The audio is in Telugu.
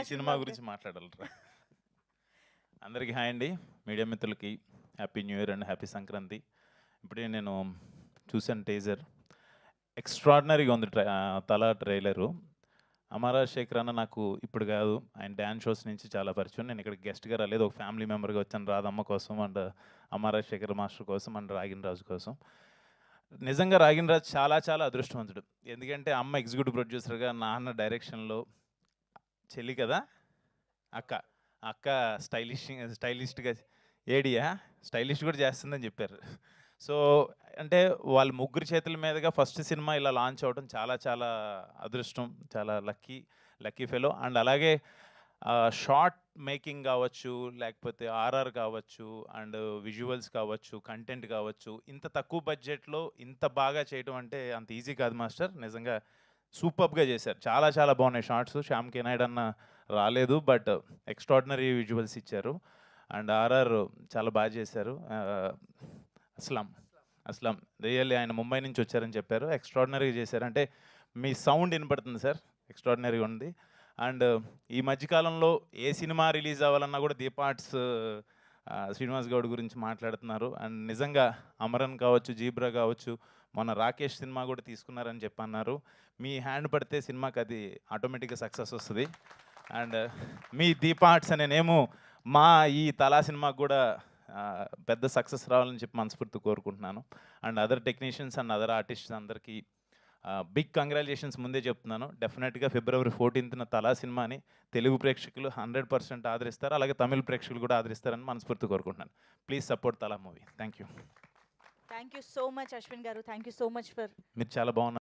ఈ సినిమా గురించి మాట్లాడాలరా. అందరికీ హాయ్ అండి. మీడియా మిత్రులకి happy new year and happy Sankranti. ఇప్పుడే నేను చూసాను టీజర్. ఎక్స్ట్రాడినరీగా ఉంది తల ట్రైలరు. అమరా శేఖర్ అన్న నాకు ఇప్పుడు కాదు, ఆయన డ్యాన్స్ షోస్ నుంచి చాలా పరిచయం. నేను ఇక్కడ గెస్ట్గా రాలేదు, ఒక ఫ్యామిలీ మెంబర్గా వచ్చాను రాధమ్మ కోసం అండ్ అమరా శేఖర్ మాస్టర్ కోసం అండ్ రాగిన్ రాజు కోసం. నిజంగా రాగిన్ రాజు చాలా చాలా అదృష్టవంతుడు. ఎందుకంటే అమ్మ ఎగ్జిక్యూటివ్ ప్రొడ్యూసర్గా, నాన్న డైరెక్షన్లో, చెల్లి కదా అక్క అక్క స్టైలిష్గా ఏడియా స్టైలిష్ కూడా చేస్తుందని చెప్పారు. సో అంటే వాళ్ళ ముగ్గురు చేతుల మీదుగా ఫస్ట్ సినిమా ఇలా లాంచ్ అవ్వడం చాలా చాలా అదృష్టం, చాలా లక్కీ ఫెలో. అండ్ అలాగే షార్ట్ మేకింగ్ కావచ్చు, లేకపోతే ఆర్ఆర్ కావచ్చు, అండ్ విజువల్స్ కావచ్చు, కంటెంట్ కావచ్చు, ఇంత తక్కువ బడ్జెట్లో ఇంత బాగా చేయడం అంటే అంత ఈజీ కాదు మాస్టర్. నిజంగా సూపర్గా చేశారు, చాలా చాలా బాగున్నాయి షార్ట్స్. శ్యామ్ కే నాయుడు అన్న రాలేదు, బట్ ఎక్స్ట్రాడినరీ విజువల్స్ ఇచ్చారు. అండ్ ఆర్ఆర్ చాలా బాగా చేశారు. అస్లాం రియల్లీ ఆయన ముంబై నుంచి వచ్చారని చెప్పారు, ఎక్స్ట్రాడినరీగా చేశారు. అంటే మీ సౌండ్ వినపడుతుంది సార్, ఎక్స్ట్రాడినరీగా ఉంది. అండ్ ఈ మధ్యకాలంలో ఏ సినిమా రిలీజ్ అవ్వాలన్నా కూడా దీపార్ట్స్ శ్రీనివాస్ గౌడ్ గురించి మాట్లాడుతున్నారు. అండ్ నిజంగా అమరన్ కావచ్చు, జీబ్రా కావచ్చు, మొన్న రాకేష్ సినిమా కూడా తీసుకున్నారని చెప్పన్నారు. మీ హ్యాండ్ పడితే సినిమాకి అది ఆటోమేటిక్గా సక్సెస్ వస్తుంది. అండ్ మీ దీపార్ట్స్ అనే నేము మా ఈ తలా సినిమాకు కూడా పెద్ద సక్సెస్ రావాలని చెప్పి మనస్ఫూర్తి కోరుకుంటున్నాను. And other technicians and other artists అందరికీ బిగ్ కంగ్రాచులేషన్స్ ముందే చెప్తున్నాను. డెఫినెట్గా February 14th తలా సినిమాని తెలుగు ప్రేక్షకులు 100% ఆదరిస్తారు, అలాగే తమిళ ప్రేక్షకులు కూడా ఆదరిస్తారని మనస్ఫూర్తి కోరుకుంటున్నాను. Please support Thala movie. Thank you so much Ashwin గారు. Thank you so much for మీరు చాలా బాగున్నారు.